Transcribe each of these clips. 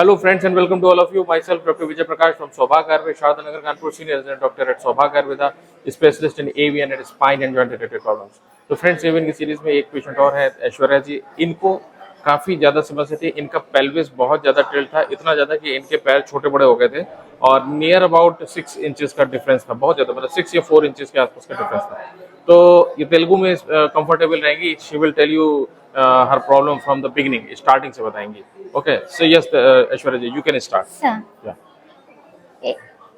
Hello friends and welcome to all of you. Myself Dr. Vijay Prakash from Saubhagya Ayurveda, Shardanagar, Kanpur, senior resident doctor at Saubhagya Ayurveda, specialist in AV and spine and joint related problems. तो friends Avon की series में एक patient और है ऐश्वर्या जी. इनको काफी ज्यादा समस्या थी. इनका पेल्विस बहुत ज्यादा टिल्ट था, इतना ज्यादा कि इनके पैर छोटे बड़े हो गए थे और नियर अबाउट 6 इंचेस का डिफरेंस था. बहुत ज्यादा, मतलब 6 या 4 इंचेस के आसपास का डिफरेंस था. तो ये तेलुगु में कंफर्टेबल रहेंगी. She will tell you her problem from the beginning, starting से बताएंगी. Okay, so yes, Aishwarya ji, you can start. Sir. Yeah.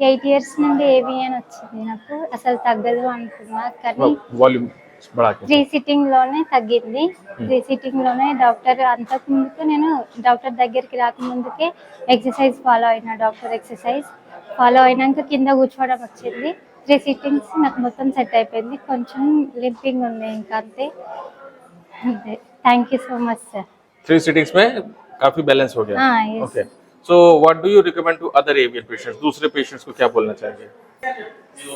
8 years నుండి ఏవిఎన్ వచ్చింది. నాకు అసలు తగ్గదు అనుకున్నా కానీ వాల్యూమ్ బడా కే 3 సిట్టింగ్ లోనే తగ్గింది. 3 సిట్టింగ్ లోనే డాక్టర్ అంతకు ముందుకు నేను డాక్టర్ దగ్గరికి రాకముందుకే ఎక్సర్సైజ్ ఫాలో అయినా. డాక్టర్ ఎక్సర్సైజ్ ఫాలో అయినాక కింద కూర్చోవడం వచ్చింది. 3 సిట్టింగ్స్ నాకు మొత్తం సెట్ అయిపోయింది. కొంచెం లింపింగ్ ఉంది ఇంకా అంతే. Thank you so much sir. 3 sittings में काफी बैलेंस हो गया. yes. Okay. So what do you recommend to other avian patients? दूसरे patients को क्या बोलना चाहेंगे?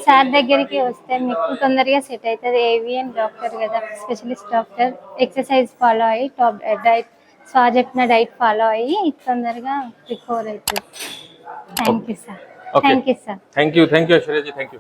సార్ దగ్గరికి వస్తే మీకు తొందరగా సెట్ అవుతుంది. ఏవిఎన్ డాక్టర్ కదా, స్పెషలిస్ట్ డాక్టర్. ఎక్సర్సైజ్ ఫాలో అయ్యి టాప్ డైట్ సార్ చెప్పిన డైట్ ఫాలో అయ్యి తొందరగా రికవర్ అవుతుంది. Thank you sir. Thank you sir. Thank you Aishwarya ji, thank you.